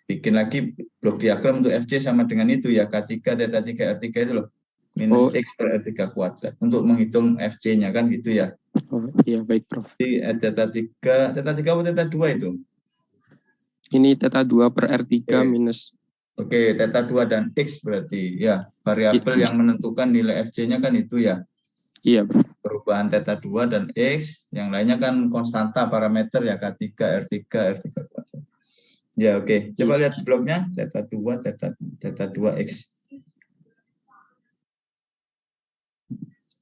bikin lagi blok diagram untuk FC sama dengan itu ya, K3, θ3, R3 itu loh. Minus X per R3 kuadrat. Untuk menghitung FC-nya kan gitu ya. Oh iya, baik Prof. Jadi θ3 atau θ2 itu? Ini θ2 per R3 minus. Oke, θ2 dan X berarti ya. Variabel yang menentukan nilai FC-nya kan itu ya. Iya, Prof. Perubahan θ2 dan X, yang lainnya kan konstanta parameter ya, K3, R3 kuadrat. Ya, oke. Coba lihat bloknya, θ2, θ2X.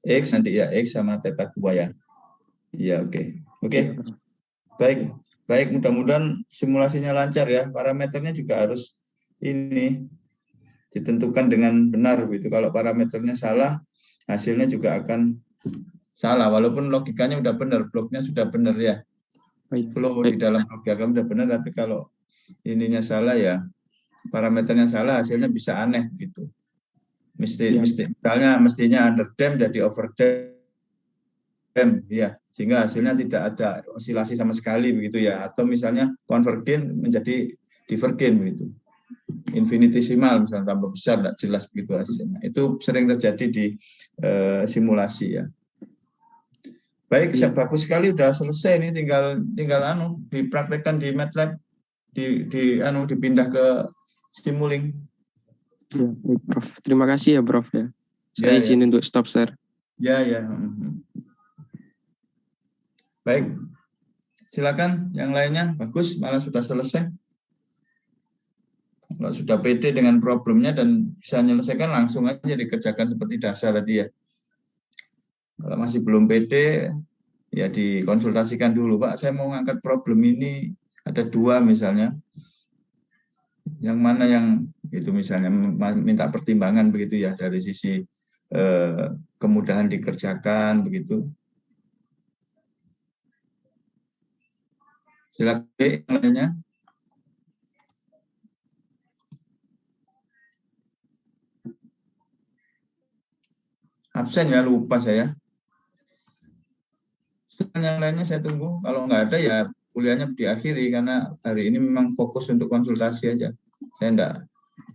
X nanti ya, X sama θ2 ya. Ya, oke. Oke. Baik, mudah-mudahan simulasinya lancar ya. Parameternya juga harus ini ditentukan dengan benar gitu. Kalau parameternya salah, hasilnya juga akan salah. Walaupun logikanya udah benar, bloknya sudah benar ya. Flow di dalam blok diagram udah benar, tapi kalau ininya salah ya, parameternya salah, hasilnya bisa aneh gitu. Mestinya under dam jadi over dam ya, sehingga hasilnya tidak ada osilasi sama sekali begitu ya, atau misalnya convergen menjadi divergen begitu, infinitesimal misalnya tambah besar, tidak jelas begitu hasilnya. Itu sering terjadi di simulasi ya. Baik, bagus sekali, udah selesai ini, tinggal dipraktekkan di MATLAB, dipindah ke Simulink. Ya, baik, Prof. Terima kasih ya, Prof ya. Saya izin untuk stop share. Ya. Baik. Silakan yang lainnya. Bagus, malah sudah selesai. Kalau sudah pede dengan problemnya dan bisa menyelesaikan, langsung aja dikerjakan seperti dasar tadi ya. Kalau masih belum pede, ya dikonsultasikan dulu, Pak, saya mau ngangkat problem ini, ada 2 misalnya. Yang mana yang itu misalnya minta pertimbangan begitu ya, dari sisi kemudahan dikerjakan begitu. Silakan yang lainnya. Absen ya, lupa saya. Yang lainnya saya tunggu. Kalau nggak ada ya kuliahnya diakhiri, karena hari ini memang fokus untuk konsultasi aja. Saya enggak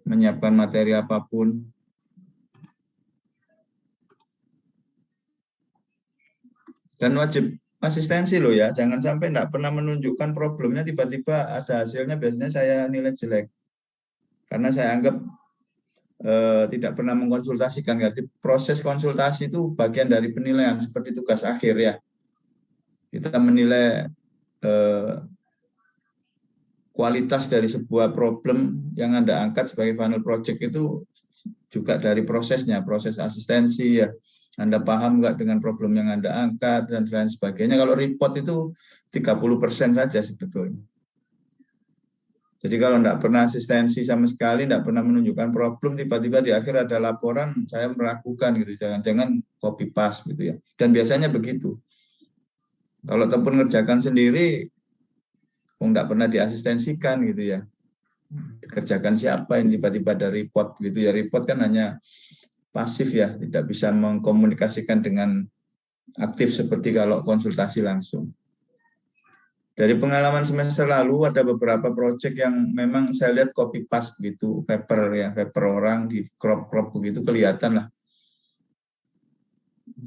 menyiapkan materi apapun. Dan wajib asistensi loh ya, jangan sampai enggak pernah menunjukkan problemnya, tiba-tiba ada hasilnya, biasanya saya nilai jelek. Karena saya anggap tidak pernah mengkonsultasikan. Jadi proses konsultasi itu bagian dari penilaian, seperti tugas akhir ya. Kita menilai kualitas dari sebuah problem yang Anda angkat sebagai final project itu juga dari prosesnya, proses asistensi ya. Anda paham nggak dengan problem yang Anda angkat dan lain sebagainya. Kalau report itu 30% saja sebetulnya. Jadi kalau enggak pernah asistensi sama sekali, enggak pernah menunjukkan problem, tiba-tiba di akhir ada laporan, saya meragukan gitu, jangan-jangan copy paste gitu ya. Dan biasanya begitu. Kalau ataupun ngerjakan sendiri, enggak pernah diasistensikan gitu ya. Kerjakan siapa yang tiba-tiba ada report gitu ya. Report kan hanya pasif ya, tidak bisa mengkomunikasikan dengan aktif seperti kalau konsultasi langsung. Dari pengalaman semester lalu ada beberapa proyek yang memang saya lihat copy paste gitu, paper orang di crop begitu kelihatan lah.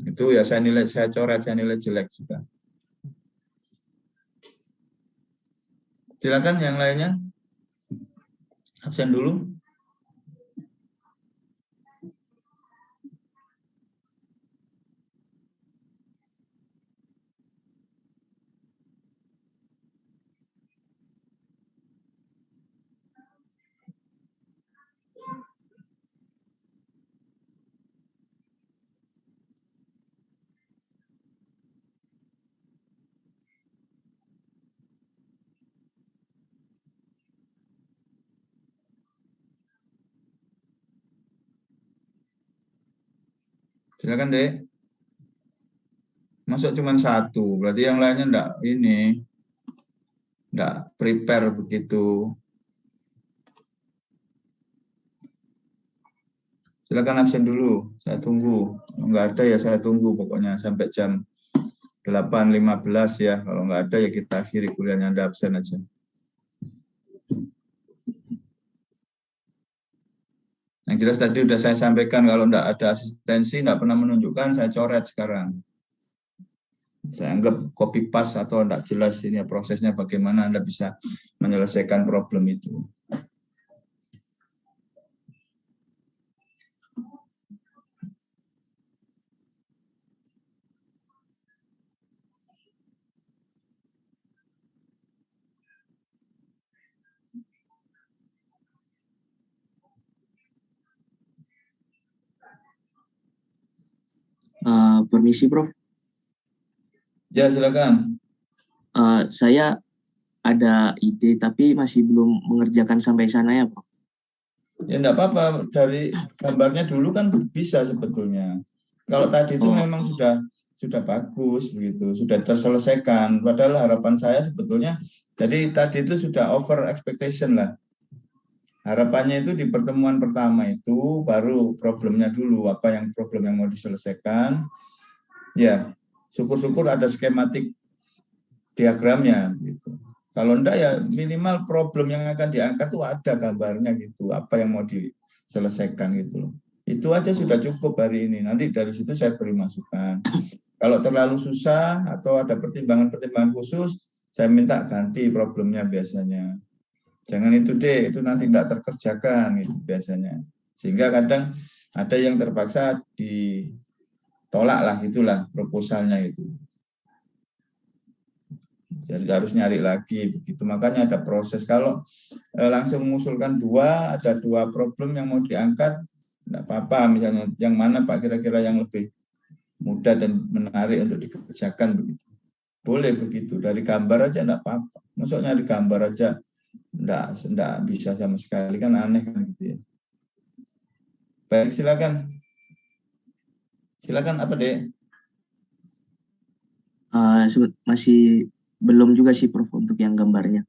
Itu ya saya coret, saya nilai jelek juga. Silakan yang lainnya. Absen dulu. Silakan, Dek. Masuk cuma 1, berarti yang lainnya enggak prepare begitu. Silakan absen dulu, saya tunggu. Enggak ada ya saya tunggu pokoknya sampai jam 8.15 ya. Kalau enggak ada ya kita akhiri kuliahnya, Anda absen aja. Yang jelas tadi sudah saya sampaikan, kalau tidak ada asistensi, tidak pernah menunjukkan, saya coret sekarang. Saya anggap copy paste atau tidak jelas ini prosesnya bagaimana Anda bisa menyelesaikan problem itu. Permisi, Prof. Ya, silakan. Saya ada ide, tapi masih belum mengerjakan sampai sana ya, Prof. Ya, enggak apa-apa. Dari gambarnya dulu kan bisa sebetulnya. Kalau tadi itu memang sudah bagus, begitu, sudah terselesaikan. Padahal harapan saya sebetulnya, jadi tadi itu sudah over expectation lah. Harapannya itu di pertemuan pertama itu baru problemnya dulu, apa yang problem yang mau diselesaikan. Ya, syukur-syukur ada skematik diagramnya gitu. Kalau enggak ya minimal problem yang akan diangkat tuh ada gambarnya gitu, apa yang mau diselesaikan gitu loh. Itu aja sudah cukup hari ini. Nanti dari situ saya beri masukan. Kalau terlalu susah atau ada pertimbangan-pertimbangan khusus, saya minta ganti problemnya biasanya. Jangan itu deh, itu nanti tidak terkerjakan itu biasanya. Sehingga kadang ada yang terpaksa ditolak lah, itulah proposalnya itu. Jadi harus nyari lagi begitu. Makanya ada proses. Kalau langsung mengusulkan ada dua problem yang mau diangkat, tidak apa-apa. Misalnya yang mana Pak kira-kira yang lebih mudah dan menarik untuk dikerjakan begitu. Boleh begitu. Dari gambar aja tidak apa-apa. Maksudnya dari gambar aja enggak bisa sama sekali, kan aneh kan gitu ya. Baik, silakan. Silakan apa, Dek? Masih belum juga sih, Prof, untuk yang gambarnya.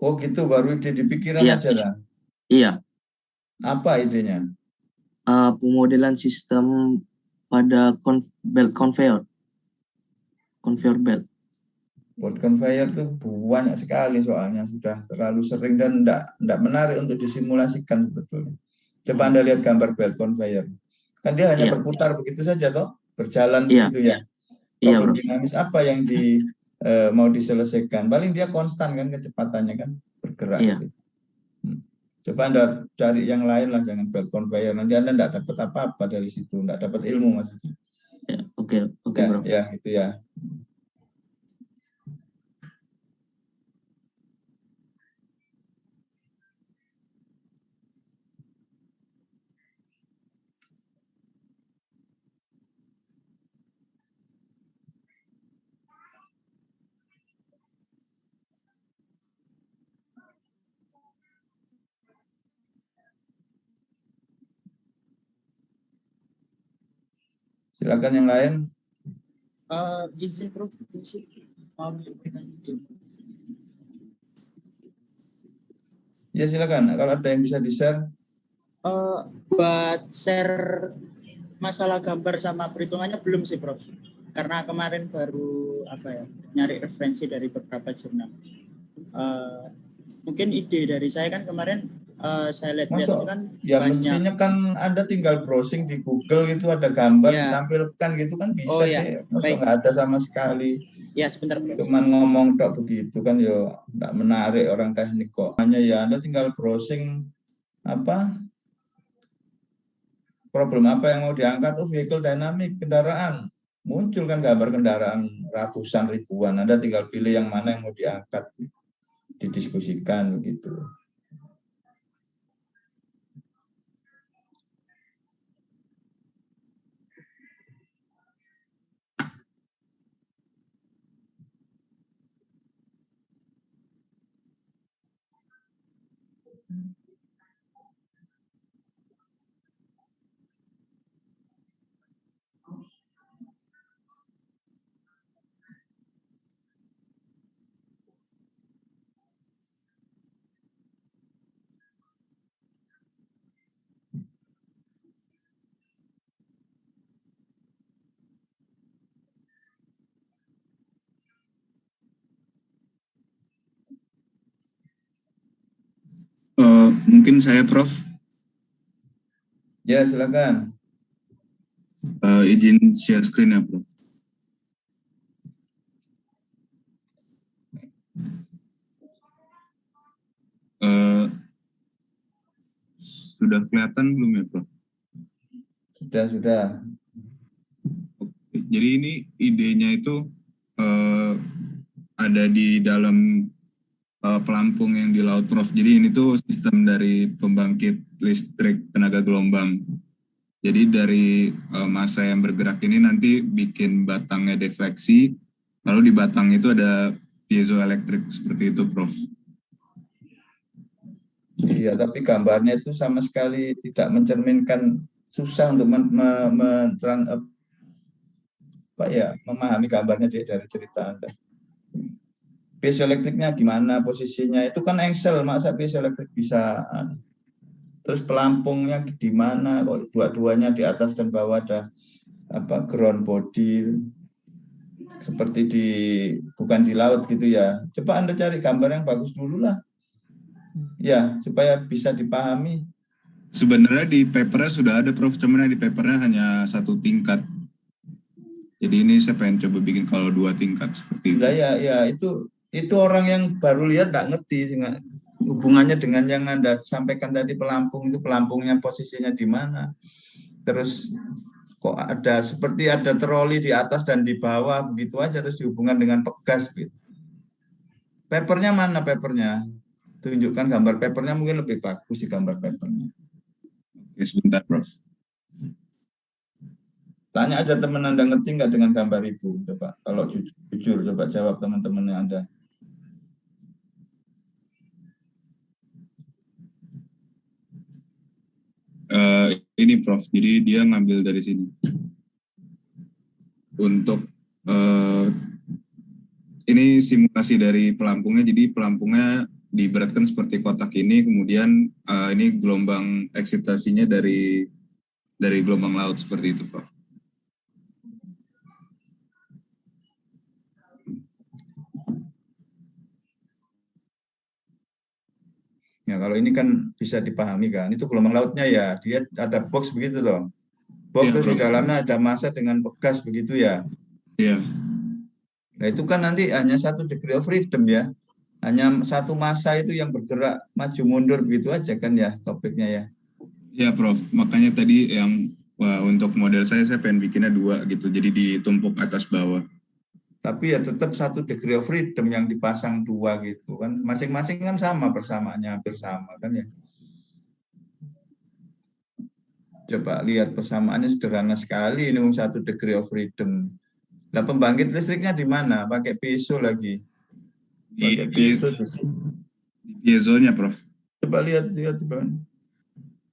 Oh gitu, baru ide di pikiran aja lah. Iya. Apa idenya? Pemodelan sistem pada belt conveyor belt. Board conveyor itu banyak sekali soalnya, sudah terlalu sering dan enggak menarik untuk disimulasikan sebetulnya. Coba Anda lihat gambar belt conveyor. Kan dia hanya berputar begitu saja toh, berjalan begitu ya. Problem dinamis apa yang mau diselesaikan? Paling dia konstan kan kecepatannya kan, bergerak gitu. Coba Anda cari yang lain lah, jangan belt conveyor. Nanti Anda enggak dapat apa-apa dari situ, enggak dapat ilmu maksudnya. Oke, Bro. Ya, itu ya. Silakan yang lain. Izin, Prof. Ya silakan. Kalau ada yang bisa di-share. Buat share masalah gambar sama perhitungannya belum sih, Prof. Karena kemarin baru nyari referensi dari beberapa jurnal. Mungkin ide dari saya kan kemarin saya lihat-lihat itu kan ya banyak. Mestinya kan Anda tinggal browsing di Google gitu, ada gambar ditampilkan gitu kan bisa deh. Masa nggak ada sama sekali. Ya sebentar. Cuman ngomong tok begitu kan ya nggak menarik orang teknik kok. Hanya ya Anda tinggal browsing problem apa yang mau diangkat, vehicle dynamic, kendaraan. Muncul kan gambar kendaraan ratusan ribuan. Anda tinggal pilih yang mana yang mau diangkat, didiskusikan begitu. Mungkin saya, Prof. Ya, silakan. Izin share screen ya, Prof. Sudah kelihatan belum ya, Prof? Sudah. Jadi ini idenya itu ada di dalam pelampung yang di laut, Prof. Jadi ini tuh sistem dari pembangkit listrik tenaga gelombang. Jadi dari massa yang bergerak ini nanti bikin batangnya defleksi, lalu di batang itu ada piezoelektrik seperti itu, Prof. Iya, tapi gambarnya itu sama sekali tidak mencerminkan, susah untuk memahami gambarnya dari cerita Anda. Piezoelektriknya gimana posisinya? Itu kan engsel, masa piezoelektrik bisa? Terus pelampungnya di mana? Kok dua-duanya di atas dan bawah ada ground body seperti bukan di laut gitu ya. Coba Anda cari gambar yang bagus dulu lah. Ya, supaya bisa dipahami. Sebenarnya di papernya sudah ada, Prof. Cuman di papernya hanya 1 tingkat. Jadi ini saya pengen coba bikin kalau 2 tingkat seperti itu. Nah, ya itu orang yang baru lihat nggak ngerti hubungannya dengan yang Anda sampaikan tadi, pelampung itu pelampungnya posisinya di mana. Terus kok seperti ada troli di atas dan di bawah begitu aja, terus dihubungkan dengan pegas gitu. Papernya mana papernya? Tunjukkan gambar papernya, mungkin lebih bagus di gambar papernya. Oke, sebentar, Prof. Tanya aja teman Anda ngerti nggak dengan gambar itu. Coba kalau jujur coba jawab teman-teman Anda. Ini, Prof. Jadi dia ngambil dari sini. Untuk ini simulasi dari pelampungnya. Jadi pelampungnya diibaratkan seperti kotak ini, kemudian ini gelombang eksitasinya dari gelombang laut seperti itu, Prof. Ya, kalau ini kan bisa dipahami kan, itu gelombang lautnya ya, dia ada box begitu toh. Box ya, terus di dalamnya ada massa dengan pegas begitu ya. Iya. Nah itu kan nanti hanya 1 degree of freedom ya. Hanya 1 massa itu yang bergerak maju mundur begitu aja kan ya topiknya ya. Iya, Prof. Makanya tadi yang untuk model saya pengen bikinnya 2 gitu. Jadi ditumpuk atas bawah. Tapi ya tetap 1 degree of freedom yang dipasang 2 gitu kan. Masing-masing kan sama persamaannya, hampir sama kan ya. Coba lihat persamaannya sederhana sekali, ini 1 degree of freedom. Nah pembangkit listriknya di mana? Pakai piezo lagi. Pakai piezo di piezonya, Prof. Coba lihat Bang.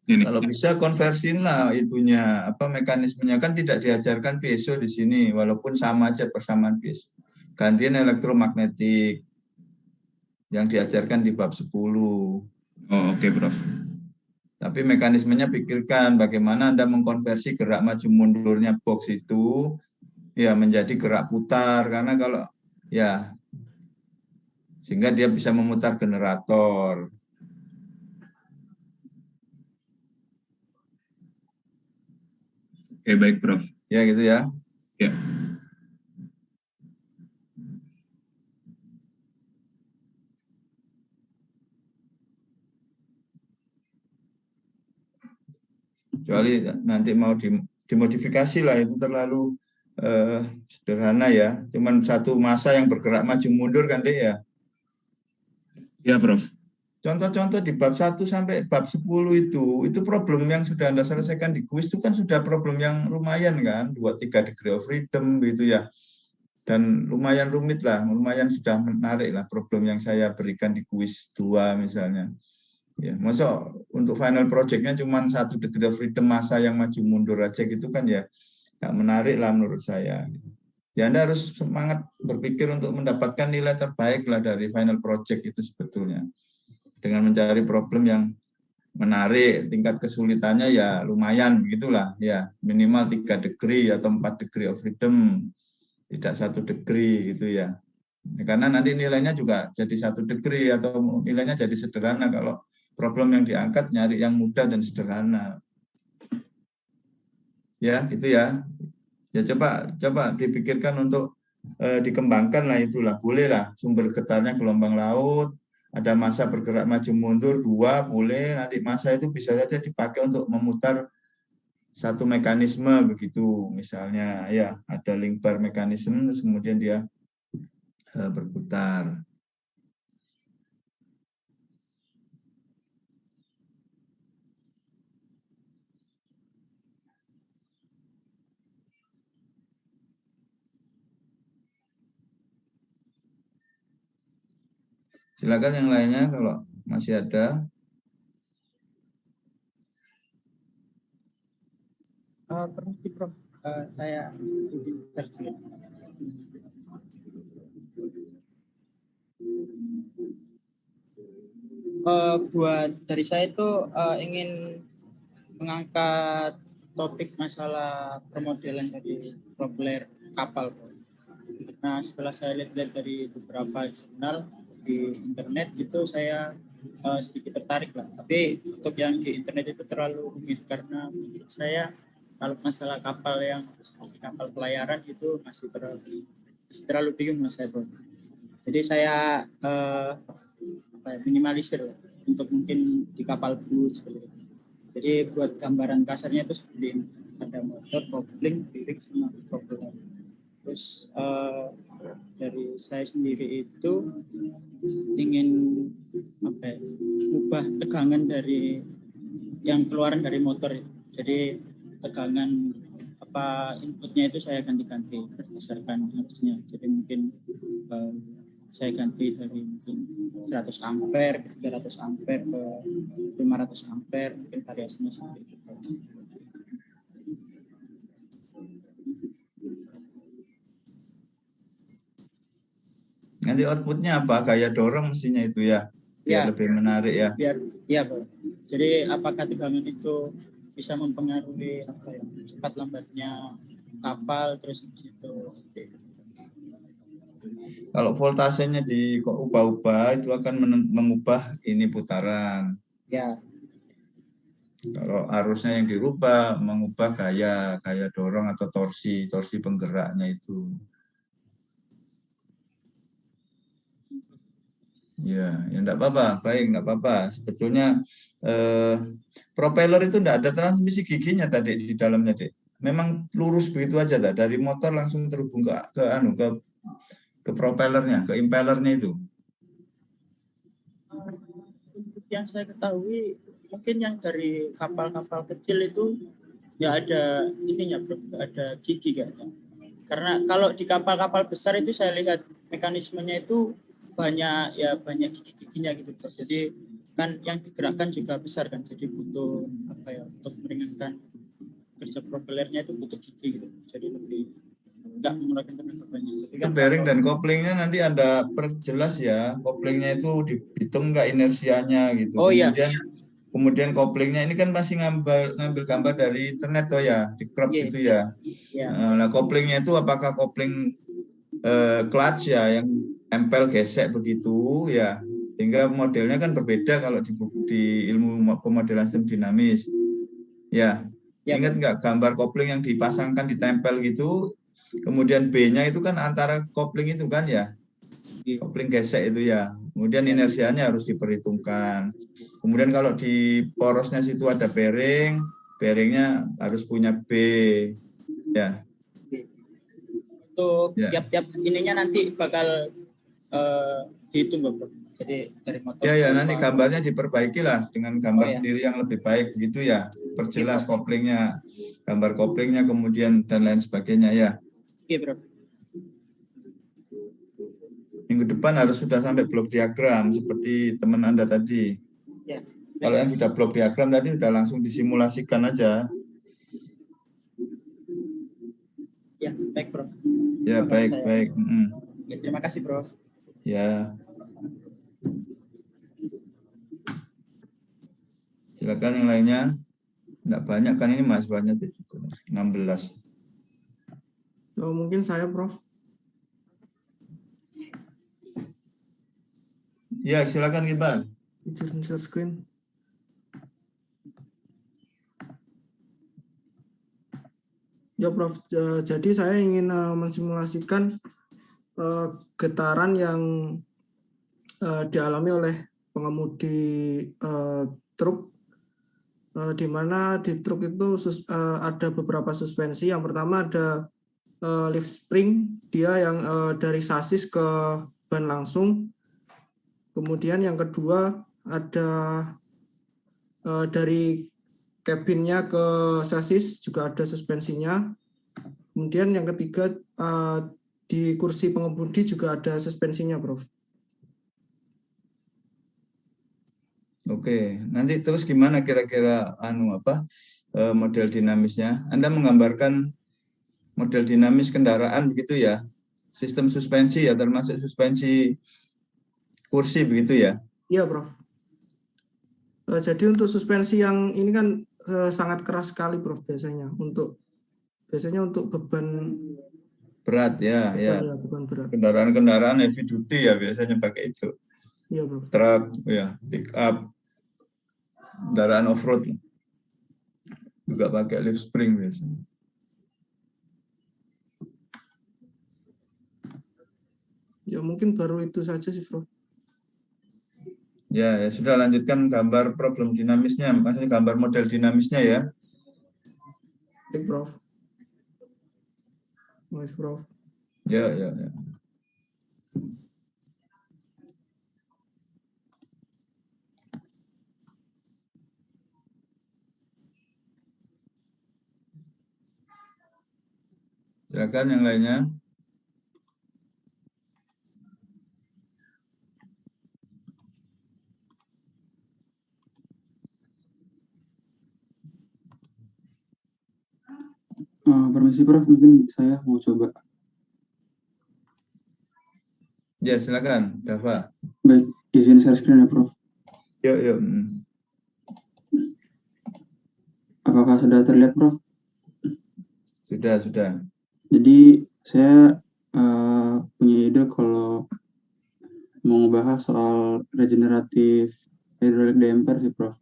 Ini. Kalau bisa konversiin lah itunya, mekanismenya kan tidak diajarkan piezo di sini, walaupun sama aja persamaan piezo. Gantian elektromagnetik yang diajarkan di bab 10. Oh, oke, Prof. Tapi mekanismenya pikirkan bagaimana Anda mengkonversi gerak maju mundurnya box itu ya menjadi gerak putar, karena kalau ya sehingga dia bisa memutar generator. Oke, baik, Prof. Ya gitu ya. Ya. Kecuali nanti mau dimodifikasi lah, itu terlalu sederhana ya. Cuman 1 massa yang bergerak maju mundur kan deh ya. Ya, Prof. Contoh-contoh di bab 1 sampai bab 10 itu problem yang sudah Anda selesaikan di kuis itu kan sudah problem yang lumayan kan, 2-3 degree of freedom gitu ya. Dan lumayan rumit lah, lumayan sudah menarik lah problem yang saya berikan di kuis 2 misalnya. Ya, masa untuk final project-nya cuma 1 degree of freedom massa yang maju mundur aja gitu kan ya, nggak menarik lah menurut saya. Ya Anda harus semangat berpikir untuk mendapatkan nilai terbaik lah dari final project itu sebetulnya. Dengan mencari problem yang menarik, tingkat kesulitannya ya lumayan begitulah ya, minimal 3 degree atau 4 degree of freedom, tidak 1 degree gitu ya. Karena nanti nilainya juga jadi 1 degree atau nilainya jadi sederhana kalau problem yang diangkat nyari yang mudah dan sederhana. Ya, gitu ya. Ya coba dipikirkan untuk dikembangkan lah itulah. Boleh lah sumber getarnya gelombang laut, ada massa bergerak maju mundur 2 boleh, nanti massa itu bisa saja dipakai untuk memutar satu mekanisme begitu misalnya ya, ada link bar mekanisme terus kemudian dia berputar. Silakan yang lainnya kalau masih ada. Permisi Prof, saya izin share screen. Buat dari saya itu ingin mengangkat topik masalah permodelan dari propeller kapal, Prof. Nah, setelah saya lihat dari beberapa jurnal di internet itu saya sedikit tertarik lah. Tapi untuk yang di internet itu terlalu rumit karena menurut saya kalau masalah kapal yang seperti kapal pelayaran itu masih terlalu bingung lah saya, Bro. Jadi saya minimalisir lah, untuk mungkin di kapal boot seperti itu. Jadi buat gambaran kasarnya itu seperti ini. Ada motor, kopling, bearing, sama propeller. Terus dari saya sendiri itu ingin ubah tegangan dari yang keluaran dari motor itu. Jadi tegangan inputnya itu saya ganti-ganti berdasarkan harusnya. Jadi mungkin saya ganti dari mungkin 100 ampere ke 300 ampere ke 500 ampere, mungkin variasinya seperti itu. Nanti outputnya apa? Gaya dorong mestinya itu ya, biar lebih menarik ya. Iya, Bro. Jadi apakah tegangan itu bisa mempengaruhi cepat lambatnya kapal, terus itu. Kalau voltasenya diubah-ubah itu akan mengubah ini putaran. Ya. Kalau arusnya yang dirubah mengubah gaya dorong atau torsi penggeraknya itu. Ya enggak apa-apa, baik, enggak apa-apa. Sebetulnya propeller itu enggak ada transmisi giginya tadi di dalamnya, Dek. Memang lurus begitu aja, tak? Dari motor langsung terhubung ke propellernya, ke impellernya itu. Yang saya ketahui mungkin yang dari kapal-kapal kecil itu ya ada ininya, Bro, ada gigi kayaknya. Karena kalau di kapal-kapal besar itu saya lihat mekanismenya itu banyak gigi-giginya gitu, Bro. Jadi kan yang digerakkan juga besar kan, jadi butuh untuk meringankan kerja propellernya itu butuh gigi gitu. Jadi lebih enggak mengeluarkan tenaga banyak. Kan bearing dan koplingnya nanti Anda perjelas ya, koplingnya itu dihitung enggak inersianya gitu. Oh iya. Kemudian koplingnya ini kan masih ngambil gambar dari internet toh ya, di crop gitu ya. Nah, koplingnya itu apakah kopling clutch ya, yang empel gesek begitu ya, sehingga modelnya kan berbeda kalau di ilmu pemodelan sistem dinamis. Ya, ingat nggak gambar kopling yang dipasangkan ditempel gitu, kemudian B-nya itu kan antara kopling itu kan ya, kopling gesek itu ya. Kemudian inersianya harus diperhitungkan. Kemudian kalau di porosnya situ ada bearingnya harus punya B, ya. Untuk tiap-tiap ininya nanti bakal dihitung, Bapak. Jadi dari motor. Ya, nanti gambarnya diperbaiki lah dengan gambar sendiri yang lebih baik begitu ya. Perjelas koplingnya, gambar koplingnya kemudian dan lain sebagainya ya. Iya, Bro. Minggu depan harus sudah sampai blok diagram seperti teman Anda tadi. Ya. Kalau yang sudah blok diagram tadi sudah langsung disimulasikan aja. Ya, baik, Bro. Ya, baik. Ya, terima kasih, Bro. Ya. Silakan yang lainnya. Enggak banyak kan ini Mas, banyak 16. Oh, mungkin saya, Prof. Ya, silakan Gibran. Izin share screen. Ya, Prof. Jadi saya ingin mensimulasikan getaran yang dialami oleh pengemudi truk, di mana di truk itu ada beberapa suspensi. Yang pertama ada lift spring, dia yang dari sasis ke ban langsung. Kemudian yang kedua ada dari cabinnya ke sasis juga ada suspensinya. Kemudian yang ketiga di kursi pengemudi juga ada suspensinya, Prof. Oke, nanti terus gimana kira-kira model dinamisnya? Anda menggambarkan model dinamis kendaraan begitu ya? Sistem suspensi ya, termasuk suspensi kursi begitu ya? Iya, Prof. Jadi untuk suspensi yang ini kan sangat keras sekali, Prof. Biasanya untuk beban Berat ya, ya. beban berat. Kendaraan-kendaraan heavy duty ya biasanya pakai itu. Iya, Prof. Truk, ya, pick up, kendaraan off-road juga pakai lift spring biasanya. Ya mungkin baru itu saja sih, Prof. Ya sudah, lanjutkan gambar problem dinamisnya, maksudnya gambar model dinamisnya ya. Baik, Prof. Mas, Prof. Ya. Silakan yang lainnya. Permisi Prof, mungkin saya mau coba. Ya silakan, Dava. Baik, izin share screen ya Prof. Yuk. Apakah sudah terlihat Prof? Sudah. Jadi saya punya ide kalau mau ngebahas soal regeneratif hydraulic damper sih Prof.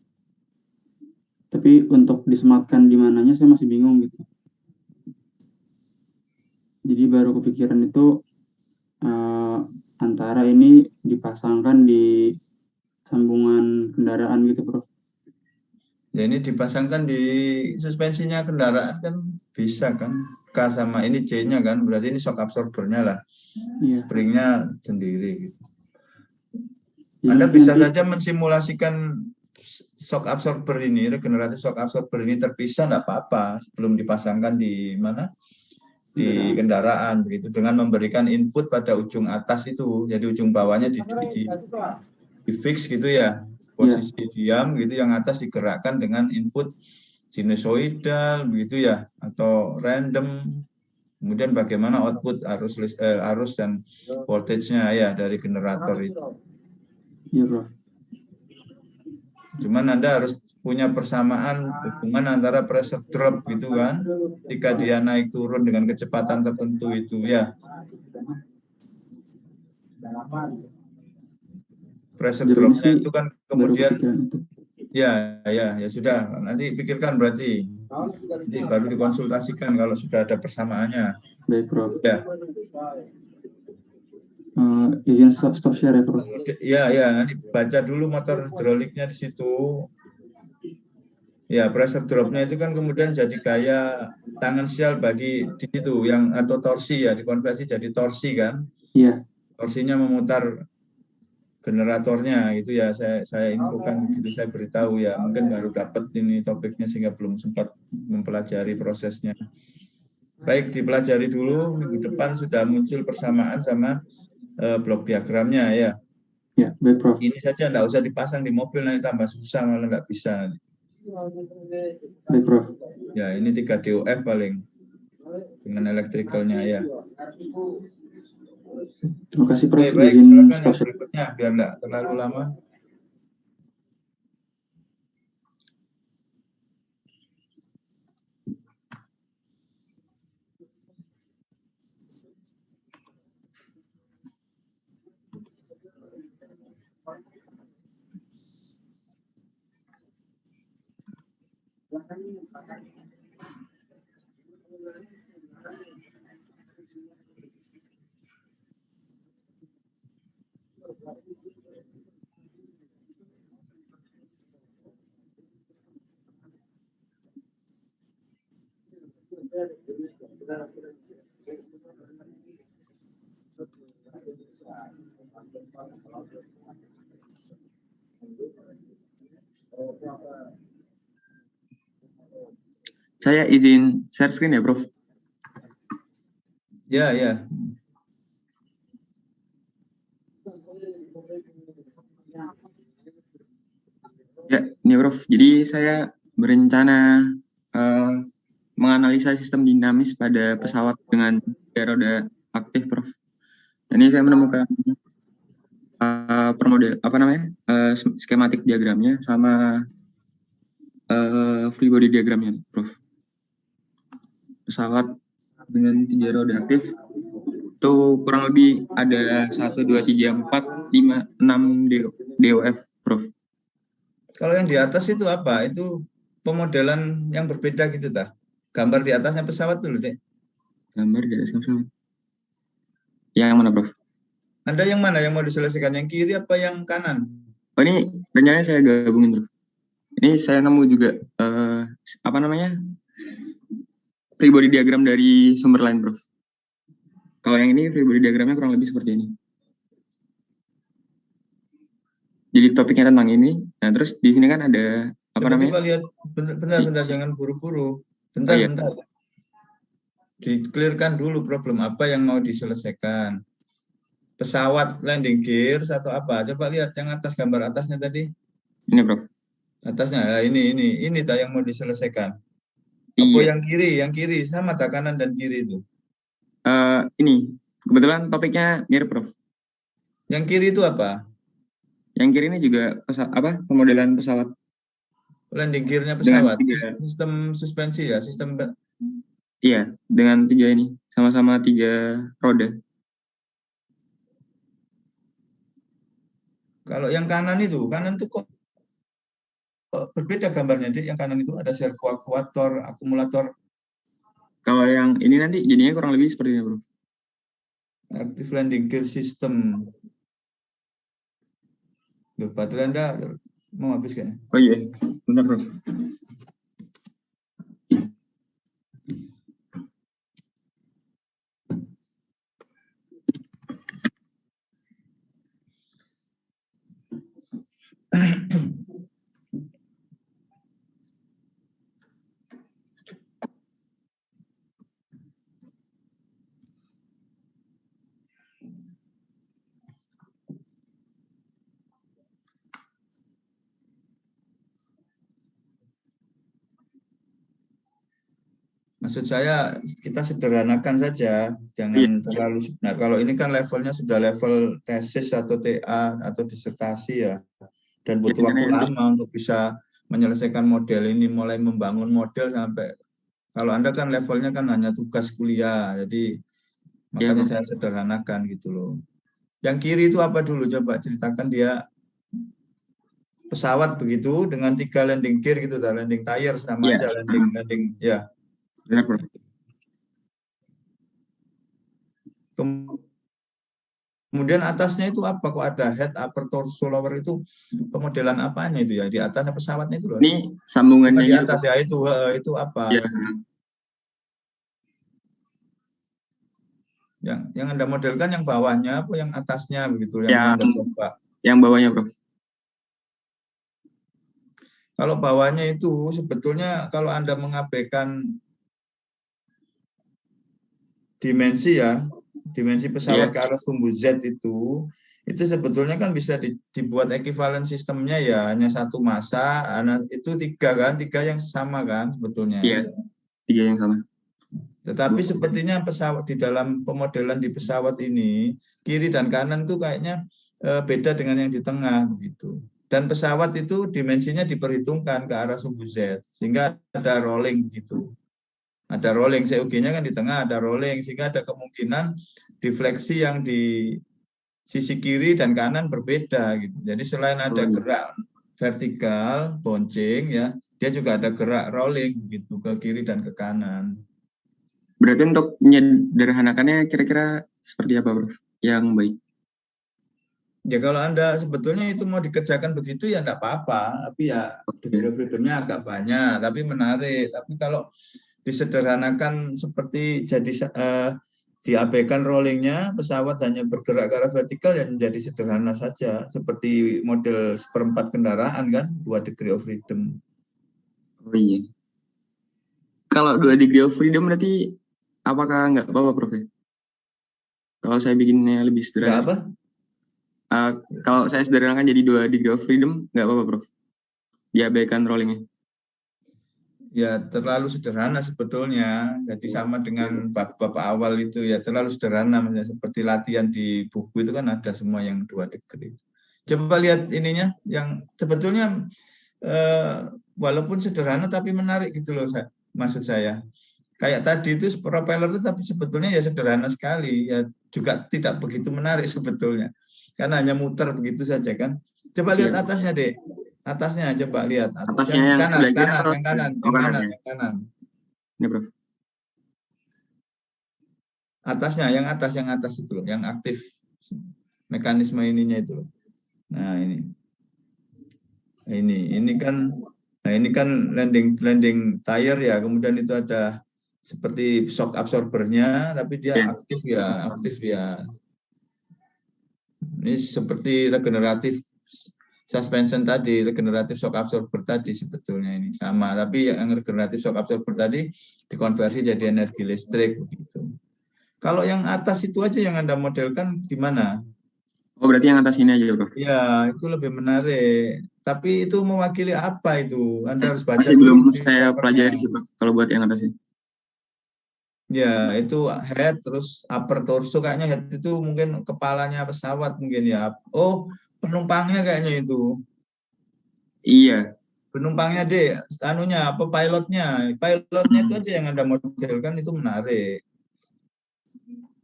Tapi untuk disematkan di mananya saya masih bingung gitu. Jadi baru kepikiran itu antara ini dipasangkan di sambungan kendaraan gitu Prof. Ya ini dipasangkan di suspensinya kendaraan kan bisa kan. K sama ini C-nya kan, berarti ini shock absorbernya lah. Iya. Springnya sendiri gitu. Jadi Anda bisa nanti, saja mensimulasikan shock absorber ini, regeneratif shock absorber ini terpisah, enggak apa-apa, sebelum dipasangkan di mana? Di kendaraan begitu, dengan memberikan input pada ujung atas itu, jadi ujung bawahnya di fix gitu ya, posisi diam gitu, yang atas digerakkan dengan input sinusoidal begitu ya, atau random. Kemudian bagaimana output arus dan voltage-nya ya dari generator itu. iya Prof. Cuman Anda harus punya persamaan hubungan antara pressure drop gitu kan, ketika dia naik turun dengan kecepatan tertentu itu ya. Pressure drop-nya itu kan kemudian ya sudah, nanti pikirkan berarti. Nanti baru dikonsultasikan kalau sudah ada persamaannya. Baik Prof. Ya. Izin stop share ya Prof. Ya, nanti baca dulu motor hidroliknya di situ. Ya, pressure drop-nya itu kan kemudian jadi gaya tangensial bagi di situ yang atau torsi ya, dikonversi jadi torsi kan. Iya. Torsinya memutar generatornya itu ya, saya infokan begitu, saya beritahu ya, mungkin baru dapat ini topiknya sehingga belum sempat mempelajari prosesnya. Baik, dipelajari dulu, minggu depan sudah muncul persamaan sama blok diagramnya ya. Ya, baik Prof. Ini saja enggak usah dipasang di mobil, nanti tambah susah, malah enggak bisa. Baik Prof. Ya, ini 3 DOF paling dengan elektrikalnya ya. Terima kasih Prof. Baik, Izin silakan yang berikutnya biar enggak terlalu lama. Saya izin share screen ya, Prof. Ya, ya. Ya, ini Prof. Jadi saya berencana menganalisa sistem dinamis pada pesawat dengan roda aktif, Prof. Ini saya menemukan skematik diagramnya sama free body diagramnya, Prof. Pesawat dengan 3 roda aktif itu kurang lebih ada 1, 2, 3, 4, 5, 6 DOF, Prof. Kalau yang di atas itu apa? Itu pemodelan yang berbeda gitu dah. Gambar di atasnya pesawat dulu, Dek. Gambar di atas pesawat. Yang mana, Prof? Anda yang mana yang mau diselesaikan? Yang kiri apa yang kanan? Oh, ini rencananya saya gabungin, Prof. Ini saya nemu juga free body diagram dari sumber lain, Prof. Kalau yang ini free body diagramnya kurang lebih seperti ini. Jadi topiknya tentang ini. Nah, terus di sini kan ada Coba lihat, bentar, jangan buru-buru. Bentar. Di-clearkan dulu problem apa yang mau diselesaikan. Pesawat landing gear atau apa? Coba lihat yang atas, gambar atasnya tadi. Ini, Prof. Atasnya, nah, ini tak yang mau diselesaikan. Apa yang kiri sama tak kanan dan kiri itu? Ini kebetulan topiknya mirip, Prof. Yang kiri itu apa? Yang kiri ini juga pemodelan pesawat. Landing gear-nya pesawat, sistem suspensi ya, sistem. Iya, dengan 3 ini, sama-sama 3 roda. Kalau yang kanan tuh kok berbeda gambarnya, Dik. Yang kanan itu ada servo aktuator, akumulator. Kalau yang ini nanti jadinya kurang lebih seperti ini, Bro. Active landing gear system. Loh, baterai Anda mau habis kayaknya. Oh iya, benar, Bro. Maksud saya kita sederhanakan saja, jangan terlalu sebenar. Kalau ini kan levelnya sudah level tesis atau TA atau disertasi ya, dan butuh waktu lama untuk bisa menyelesaikan model ini, mulai membangun model sampai, kalau Anda kan levelnya kan hanya tugas kuliah, jadi makanya saya sederhanakan gitu loh. Yang kiri itu apa dulu? Coba ceritakan dia. Pesawat begitu dengan 3 landing gear gitu, landing tire sama aja landing ya. Benar, Bro. Kemudian atasnya itu apa? Kok ada head, upper, torso, lower itu pemodelan apanya itu ya? Di atasnya pesawatnya itu loh. Ini sambungannya di atas ya itu apa? Ya. Yang Anda modelkan yang bawahnya apa yang atasnya begitu yang Anda coba? Yang bawahnya, Bro. Kalau bawahnya itu sebetulnya kalau Anda mengabaikan dimensi pesawat ke arah sumbu Z itu sebetulnya kan bisa dibuat ekuivalen sistemnya ya hanya 1 massa, itu 3 kan, 3 yang sama kan sebetulnya. Iya, 3 yang sama. Tetapi sepertinya pesawat di dalam pemodelan di pesawat ini kiri dan kanan tuh kayaknya beda dengan yang di tengah begitu. Dan pesawat itu dimensinya diperhitungkan ke arah sumbu Z sehingga ada rolling gitu. Ada rolling, CUG-nya kan di tengah, ada rolling, sehingga ada kemungkinan defleksi yang di sisi kiri dan kanan berbeda gitu. Jadi selain ada gerak vertikal, bouncing ya, dia juga ada gerak rolling gitu ke kiri dan ke kanan. Berarti untuk menyederhanakannya kira-kira seperti apa, Prof? Yang baik. Ya kalau Anda sebetulnya itu mau dikerjakan begitu ya enggak apa-apa, tapi ya degree of freedom-nya agak banyak, tapi menarik. Tapi kalau disederhanakan seperti jadi diabaikan rollingnya, pesawat hanya bergerak ke arah vertikal ya menjadi sederhana saja, seperti model seperempat kendaraan kan, 2 degree of freedom. Oh iya. Kalau 2 degree of freedom berarti apakah nggak apa-apa, Prof? Kalau saya bikinnya lebih sederhana. Nggak apa? Kalau saya sederhanakan jadi 2 degree of freedom, nggak apa-apa, Prof? Diabaikan rollingnya. Ya terlalu sederhana sebetulnya. Jadi sama dengan bab-bab awal itu ya terlalu sederhana. Misalnya seperti latihan di buku itu kan ada semua yang 2 degree. Coba lihat ininya yang sebetulnya walaupun sederhana tapi menarik gitu loh, maksud saya. Kayak tadi itu propeller itu tapi sebetulnya ya sederhana sekali, ya juga tidak begitu menarik sebetulnya. Karena hanya muter begitu saja kan. Coba lihat atasnya, Dek. Atasnya coba lihat. Atasnya yang kanan. Ini, Prof. Atasnya, yang atas itu loh, yang aktif mekanisme ininya itu loh. Nah, ini kan landing tire ya, kemudian itu ada seperti shock absorbernya, tapi dia aktif ya. Ini seperti regeneratif suspension tadi, regeneratif shock absorber tadi sebetulnya ini sama, tapi yang regeneratif shock absorber tadi dikonversi jadi energi listrik begitu. Kalau yang atas itu aja yang Anda modelkan gimana? Oh, berarti yang atas ini aja, Bro. Ya, itu lebih menarik. Tapi itu mewakili apa itu? Anda harus baca masih belum saya pelajari sih, Bro, kalau buat yang atas ini. Ya, itu head, terus upper torso, kayaknya head itu mungkin kepalanya pesawat mungkin ya. Oh, penumpangnya kayaknya itu. Iya. Penumpangnya deh, anunya apa pilotnya? Pilotnya itu aja yang Anda modelkan itu menarik.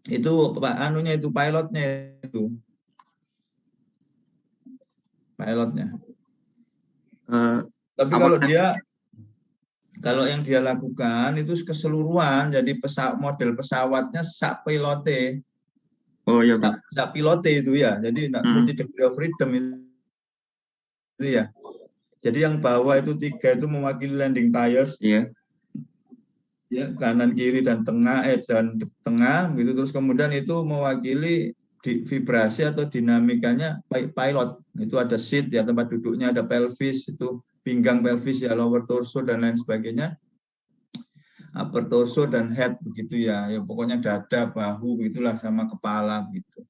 Itu anunya itu pilotnya itu. Pilotnya. Tapi kalau yang dia lakukan itu keseluruhan, jadi model pesawatnya sak pilote. Oh iya, sak pilote itu ya. Jadi enggak mesti degree of freedom itu ya. Jadi yang bawah itu 3 itu mewakili landing tires. Iya. Ya, kanan kiri dan tengah gitu, terus kemudian itu mewakili vibrasi atau dinamikanya pilot. Itu ada seat ya, tempat duduknya, ada pelvis itu pinggang pelvis ya, lower torso dan lain sebagainya, upper torso dan head begitu ya, ya pokoknya dada, bahu begitulah sama kepala gitu.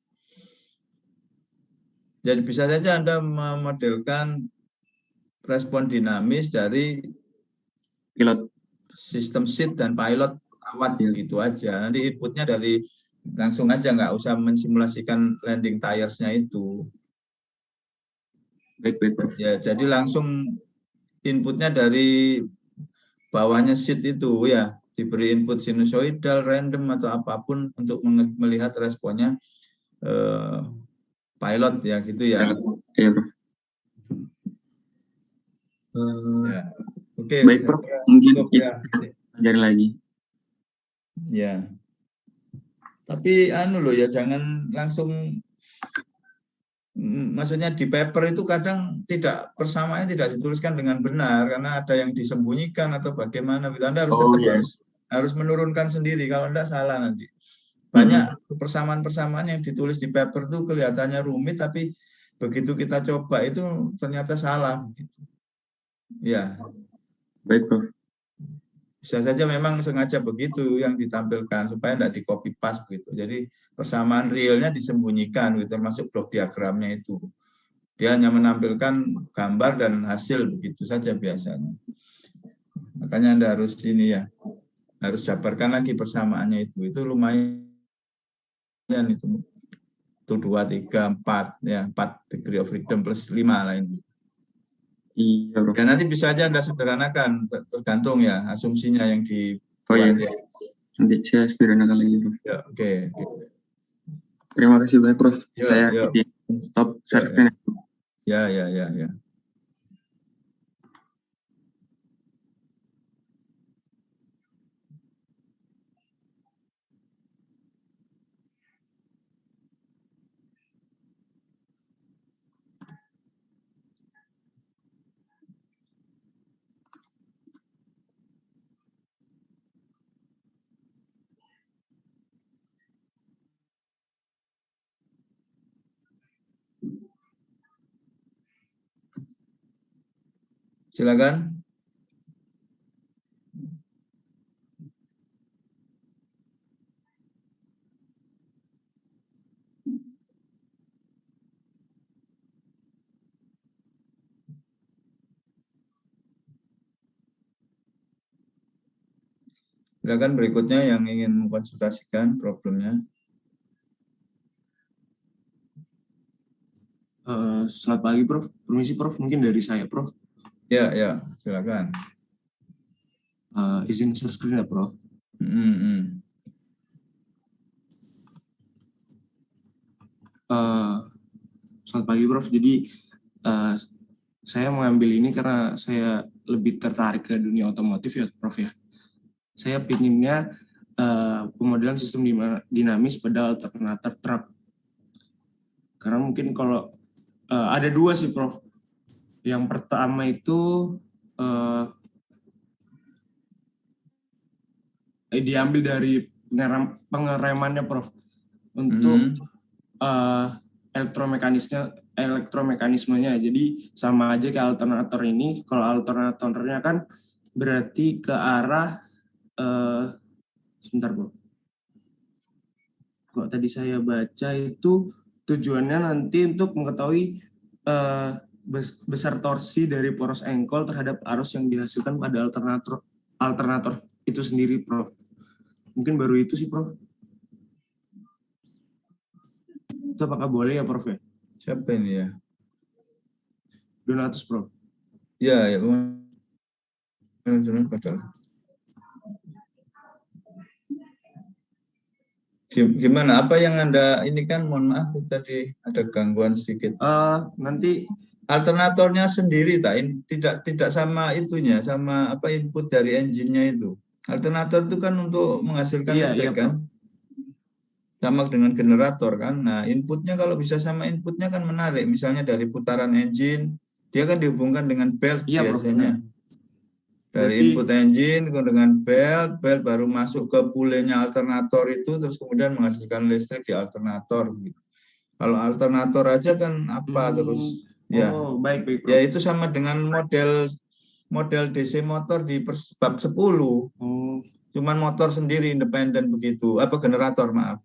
Jadi bisa saja Anda memodelkan respon dinamis dari pilot, sistem seat dan pilot awat begitu aja. Nanti inputnya dari langsung aja, nggak usah mensimulasikan landing tires-nya itu. Baik. Ya, jadi langsung inputnya dari bawahnya seat itu ya, diberi input sinusoidal, random atau apapun untuk melihat responnya pilot ya gitu ya. Iya, Bro. Ya. Oke. Baik, Bro. Mungkin ya. Ajarin lagi. Ya. Tapi loh ya, jangan langsung, maksudnya di paper itu kadang persamaannya tidak dituliskan dengan benar karena ada yang disembunyikan atau bagaimana. Anda harus menurunkan sendiri, kalau enggak salah nanti. Banyak persamaan-persamaan yang ditulis di paper itu kelihatannya rumit, tapi begitu kita coba itu ternyata salah begitu. Ya. Baik, Prof. Bisa saja memang sengaja begitu yang ditampilkan supaya tidak di copy paste begitu. Jadi persamaan realnya disembunyikan gitu, termasuk blok diagramnya itu. Dia hanya menampilkan gambar dan hasil begitu saja biasanya. Makanya Anda harus harus jabarkan lagi persamaannya itu. Itu lumayan itu. 2, 3, 4 ya, 4 degree of freedom plus 5 lain. Iya, Bro. Ya nanti bisa aja Anda sederhanakan, tergantung ya asumsinya yang dibuat. Oh iya. Ya. Nanti saya sederhanakan lagi, Bro. Ya, oke. Terima kasih banyak, Prof. Saya stop share screen. Ya. Silakan. Silakan berikutnya yang ingin mengkonsultasikan problemnya. Selamat pagi, Prof. Permisi, Prof. Mungkin dari saya, Prof. Ya, silakan. Izin share screen ya, Prof. Selamat pagi, Prof. Jadi saya mengambil ini karena saya lebih tertarik ke dunia otomotif ya, Prof ya. Saya pinginnya pemodelan sistem dinamis pada alternator truk. Karena mungkin kalau ada dua sih, Prof. Yang pertama itu diambil dari pengeremannya, Prof. Untuk elektromekanismenya. Jadi sama aja kayak alternator ini. Kalau alternatornya kan berarti ke arah sebentar, Bro. Kok tadi saya baca itu tujuannya nanti untuk mengetahui besar torsi dari poros engkol terhadap arus yang dihasilkan pada alternator itu sendiri, Prof. Mungkin baru itu sih, Prof. Itu apakah boleh ya, Prof ya? Siapa ini ya? Donatus, Prof. Ya. Gimana? Apa yang Anda ini kan, mohon maaf tadi ada gangguan sedikit. Nanti alternatornya sendiri tidak sama itunya, sama apa input dari engine-nya itu. Alternator itu kan untuk menghasilkan listrik kan? Sama dengan generator kan. Nah, inputnya kalau bisa sama inputnya kan menarik. Misalnya dari putaran engine, dia kan dihubungkan dengan belt biasanya. Dari input engine dengan belt baru masuk ke pulenya alternator itu, terus kemudian menghasilkan listrik di alternator. Kalau alternator aja kan apa terus ya. Baik. Ya itu sama dengan model DC motor di bab 10. Cuman motor sendiri independen begitu. Apa generator, maaf.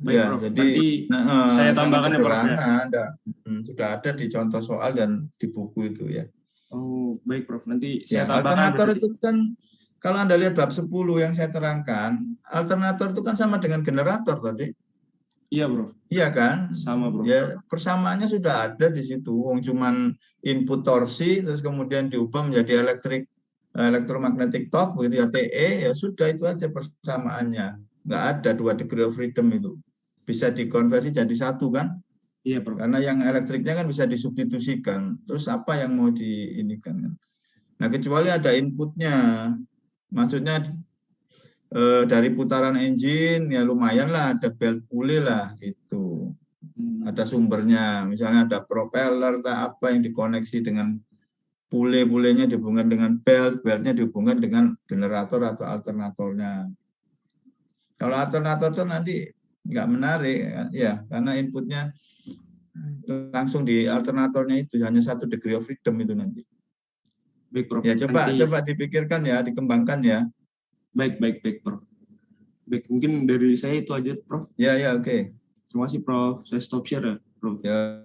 Baik, ya, Prof. jadi saya tambahkan ya, Prof. Sudah ada di contoh soal dan di buku itu ya. Baik, Prof. Nanti saya tambahkan. Alternator itu kan kalau Anda lihat bab 10 yang saya terangkan, alternator itu kan sama dengan generator tadi. Iya, Bro. Iya kan? Sama, Bro. Ya, persamaannya sudah ada di situ. Cuman input torsi terus kemudian diubah menjadi electromagnetic torque begitu ya, TE, ya sudah itu aja persamaannya. Nggak ada 2 degree of freedom itu. Bisa dikonversi jadi 1 kan? Iya, Bro. Karena yang elektriknya kan bisa disubstitusikan. Terus apa yang mau diinikan? Nah, kecuali ada inputnya. Maksudnya dari putaran engine ya lumayan lah, ada belt pulley lah gitu. Ada sumbernya, misalnya ada propeller apa yang dikoneksi dengan pulley-pulleynya dihubungkan dengan beltnya dihubungkan dengan generator atau alternatornya. Kalau alternator itu nanti nggak menarik ya, karena inputnya langsung di alternatornya itu hanya 1 degree of freedom itu nanti. Baik, Prof. Ya coba dipikirkan ya, dikembangkan ya. Baik, Prof. Baik, mungkin dari saya itu aja, Prof. Ya, oke. Terima kasih, Prof. Saya stop share ya, Prof. Ya.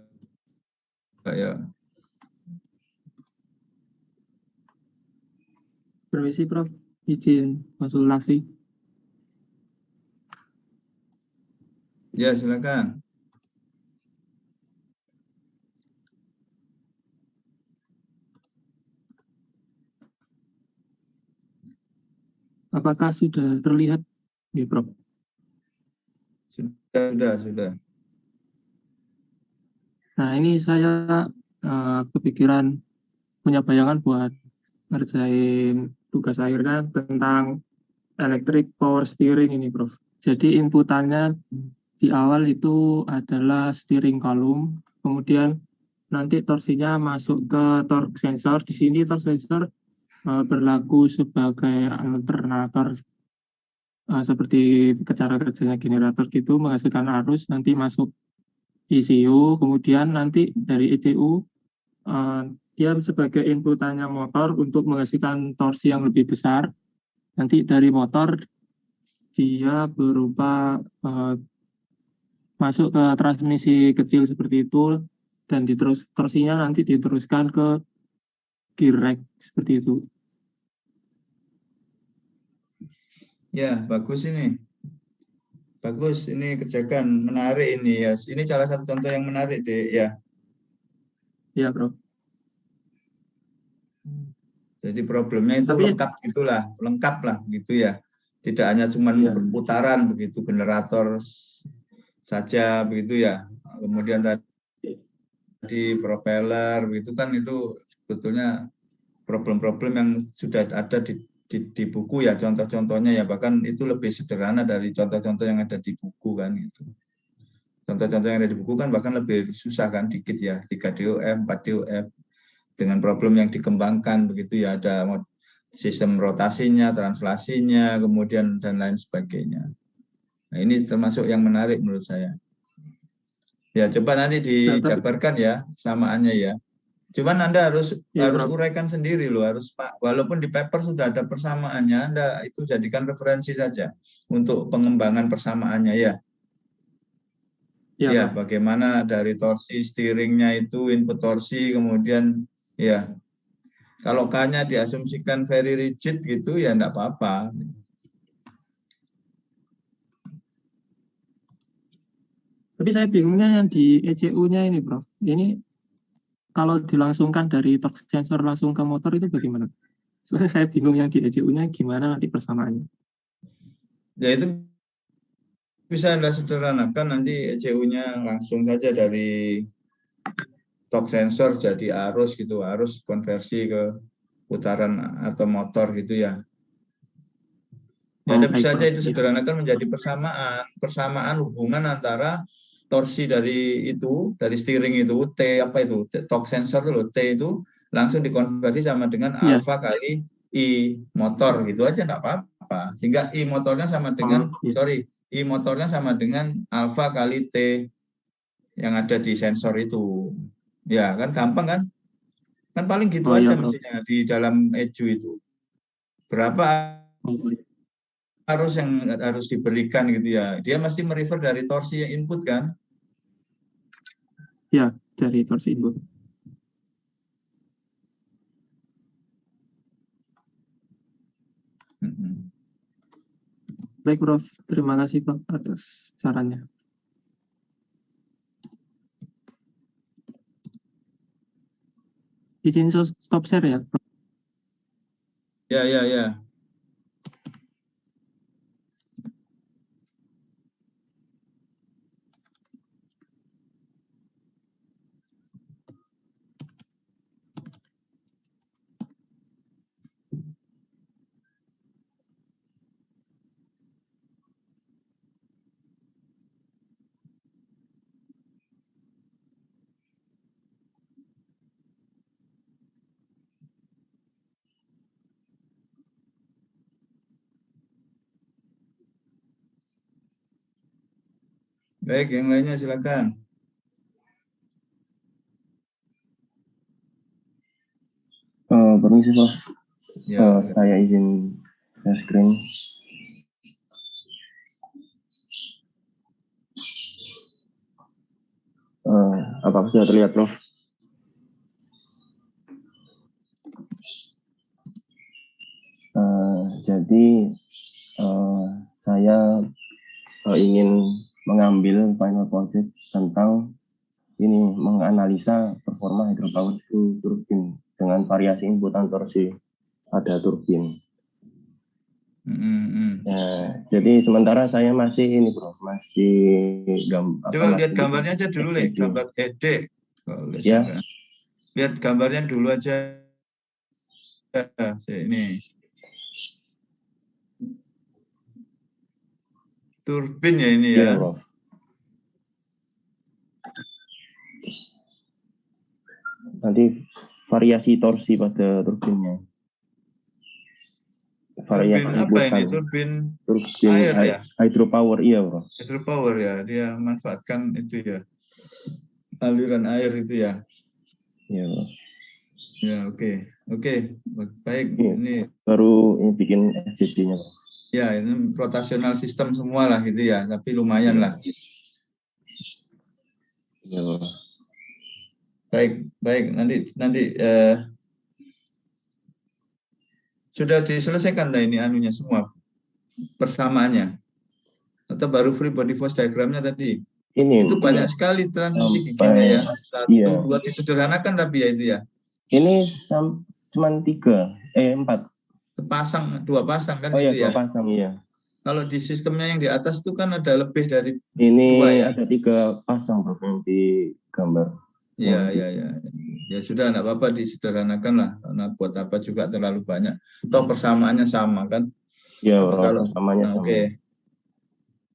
Permisi, Prof. Izin konsultasi. Ya, silakan. Apakah sudah terlihat, ya, Prof? Sudah. Nah, ini saya kepikiran punya bayangan buat ngerjain tugas akhirnya tentang electric power steering ini, Prof. Jadi inputannya di awal itu adalah steering column, kemudian nanti torsinya masuk ke torque sensor. Di sini torque sensor berlaku sebagai alternator seperti cara kerjanya generator gitu, menghasilkan arus nanti masuk ECU, kemudian nanti dari ECU dia sebagai inputannya motor untuk menghasilkan torsi yang lebih besar. Nanti dari motor dia berupa masuk ke transmisi kecil seperti itu, dan torsinya nanti diteruskan ke gear rack seperti itu. Ya, bagus ini. Bagus, ini kerjakan, menarik ini ya. Ini salah satu contoh yang menarik deh ya. Iya, Bro. Jadi problemnya itu Tapi, lengkap lah gitu ya. Tidak hanya cuma perputaran begitu, generator saja begitu ya. Kemudian tadi propeller begitu kan, itu sebetulnya problem-problem yang sudah ada di buku ya, contoh-contohnya ya, bahkan itu lebih sederhana dari contoh-contoh yang ada di buku kan gitu. Contoh-contoh yang ada di buku kan bahkan lebih susah kan, dikit ya, 3 DOF, 4 DOF dengan problem yang dikembangkan begitu ya, ada sistem rotasinya, translasinya, kemudian dan lain sebagainya. Nah, ini termasuk yang menarik menurut saya. Ya, coba nanti dijabarkan ya samaannya ya. Cuman Anda harus uraikan sendiri loh, walaupun di paper sudah ada persamaannya, Anda itu jadikan referensi saja untuk pengembangan persamaannya ya. Ya, bagaimana dari torsi steeringnya itu, input torsi, kemudian ya, kalau K-nya diasumsikan very rigid gitu ya enggak apa-apa. Tapi saya bingungnya yang di ECU-nya ini, Prof. Ini kalau dilangsungkan dari torque sensor langsung ke motor itu bagaimana? Soalnya saya bingung yang di ECU-nya gimana nanti persamaannya. Ya itu bisa Anda sederhanakan, nanti ECU-nya langsung saja dari torque sensor jadi arus gitu, arus konversi ke putaran atau motor gitu ya. Ya, Anda bisa saja itu sederhanakan menjadi persamaan hubungan antara torsi dari steering itu, torque sensor itu loh, T itu langsung dikonversi sama dengan alfa kali I motor gitu aja, enggak apa-apa. Sehingga I motornya sama dengan I motornya sama dengan alfa kali T yang ada di sensor itu. Ya, kan gampang kan? Kan paling gitu aja mestinya di dalam ECU itu. Berapa arus yang harus diberikan gitu ya. Dia mesti merefer dari torsi yang input kan? Ya, dari torsi input. Baik, Prof. Terima kasih, Prof, atas sarannya. Izin stop share ya, Prof. Ya. Baik, yang lainnya silakan. Permisi, Prof. Saya izin share screen. Apakah sudah terlihat, Prof? Jadi saya ingin mengambil final project tentang ini, menganalisa performa hydropower turbin dengan variasi inputan torsi pada turbin. Jadi sementara saya masih ini, Bro, masih coba lihat gambarnya aja dulu nih, gambar ED. Ya. Lihat gambarnya dulu aja. Ini turbin ya ini ya. Bro. Nanti variasi torsi pada turbinnya. Variasi turbin apa ini? Turbin air ya? Hydropower, iya, Bro. Hydropower ya, dia manfaatkan itu ya, aliran air itu ya. Iya, Prof. Ya, oke. Baik. Ini baru ini bikin FGD-nya, Prof. ya, ini rotational system semua lah gitu ya, tapi lumayan lah. Iya, Prof. Baik. Nanti sudah diselesaikan dah ini anunya semua persamaannya, atau baru free body force diagramnya tadi? Itu banyak sekali transisi giginya ya. 1, 2 disederhanakan tapi ya itu ya. Ini cuma 4. 2 pasang kan itu ya. 2 pasang, iya. Kalau di sistemnya yang di atas itu kan ada lebih dari ini 2 ya. Ada 3 pasang, Prof, yang di gambar. Iya. Ya sudah, enggak apa-apa disederhanakan lah, karena buat apa juga terlalu banyak. Toh persamaannya sama kan? Iya, kalau persamaannya sama. Oke.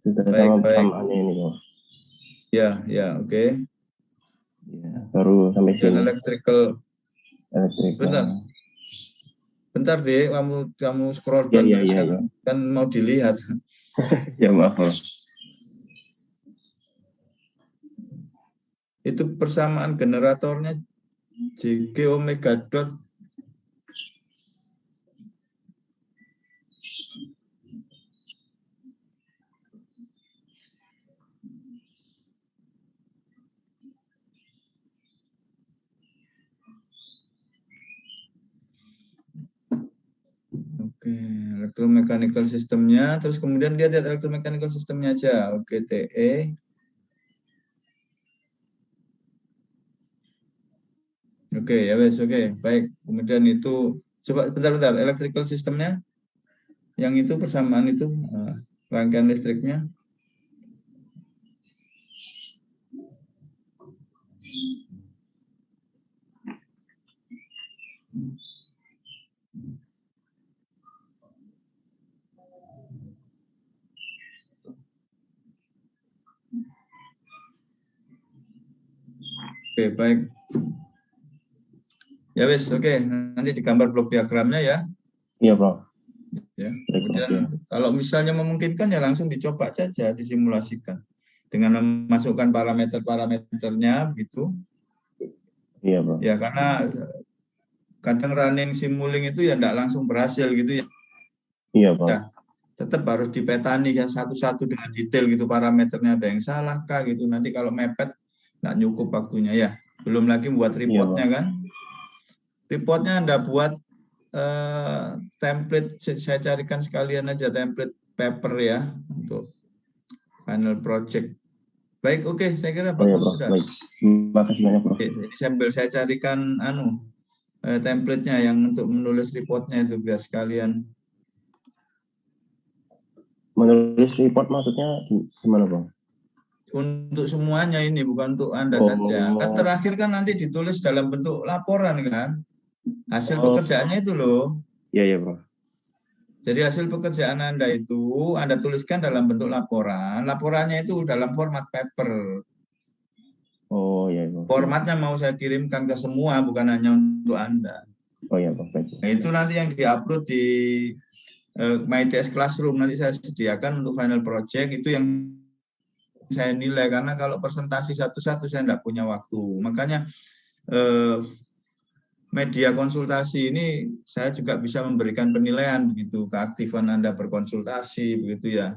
Sudah Baik. sama persamaannya ini, Prof. Ya, oke. Ya, baru sampai Dan sini. electrical. Bentar deh, kamu scroll down terus kan mau dilihat. Ya, maaf, Prof. Itu persamaan generatornya JG omega dot electromechanical sistemnya, terus kemudian dia lihat electromechanical sistemnya aja. Oke, TE. Oke, ya wes, oke, baik. Kemudian itu coba bentar, electrical sistemnya, yang itu persamaan itu rangkaian listriknya. Oke, baik. Ya wes, oke. Nanti digambar blok diagramnya ya. Iya, Prof. Ya. Kemudian kalau misalnya memungkinkan ya langsung dicoba saja, disimulasikan dengan memasukkan parameter-parameternya begitu. Iya, Prof. Ya, karena kadang running simuling itu ya enggak langsung berhasil gitu ya. Iya, Prof. Ya, tetap harus dipetani ya satu-satu dengan detail gitu, parameternya ada yang salah kah gitu. Nanti kalau mepet enggak cukup waktunya ya. Belum lagi buat reportnya kan. Reportnya Anda buat template, saya carikan sekalian aja template paper ya untuk final project. Baik, oke, saya kira bagus sudah. Baik. Terima kasih banyak, Prof. Jadi sambil saya carikan template-nya yang untuk menulis reportnya itu biar sekalian. Menulis report maksudnya gimana, Bang? Untuk semuanya ini, bukan untuk Anda saja. Kan terakhir kan nanti ditulis dalam bentuk laporan kan. Hasil pekerjaannya itu loh. Iya, Bro. Jadi hasil pekerjaan Anda itu Anda tuliskan dalam bentuk laporan. Laporannya itu dalam format paper. Oh, iya, Bro. Formatnya mau saya kirimkan ke semua, bukan hanya untuk Anda. Oh, iya, Bro. Nah, itu nanti yang diupload di MyTS Classroom. Nanti saya sediakan untuk final project. Itu yang saya nilai. Karena kalau presentasi satu-satu saya tidak punya waktu. Makanya media konsultasi ini saya juga bisa memberikan penilaian begitu, keaktifan Anda berkonsultasi begitu ya.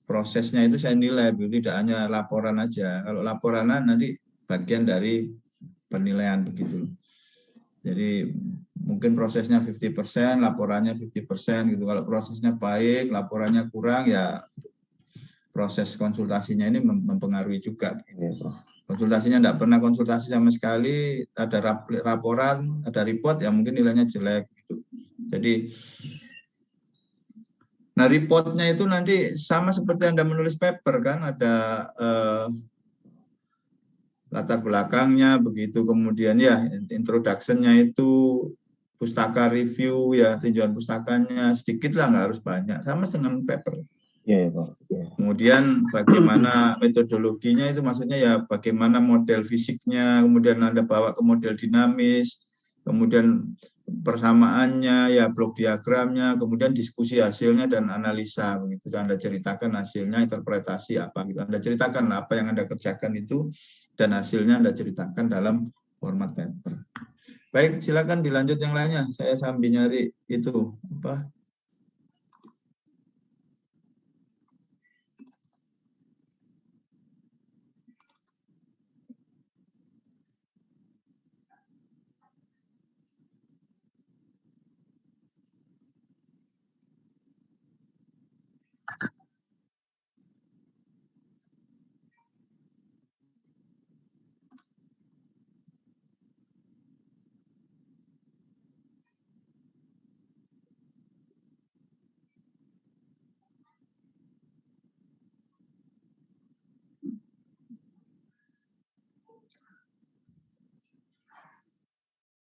Prosesnya itu saya nilai begitu, tidak hanya laporan aja. Kalau laporan nanti bagian dari penilaian begitu. Jadi mungkin prosesnya 50%, laporannya 50% gitu. Kalau prosesnya baik, laporannya kurang ya proses konsultasinya ini mempengaruhi juga. Gitu. Konsultasinya tidak pernah konsultasi sama sekali, ada laporan, ada report, ya mungkin nilainya jelek. Gitu. Jadi, nah reportnya itu nanti sama seperti Anda menulis paper kan, ada latar belakangnya, begitu kemudian ya introduction-nya itu, pustaka review ya, tinjauan pustakanya, sedikit lah, nggak harus banyak, sama dengan paper. Ya, Pak. Ya. Kemudian bagaimana metodologinya itu maksudnya ya bagaimana model fisiknya, kemudian Anda bawa ke model dinamis, kemudian persamaannya, ya blok diagramnya, kemudian diskusi hasilnya dan analisa begitu. Anda ceritakan hasilnya, interpretasi apa gitu. Anda ceritakan apa yang Anda kerjakan itu dan hasilnya Anda ceritakan dalam format paper. Baik, silakan dilanjut yang lainnya. Saya sambil nyari itu apa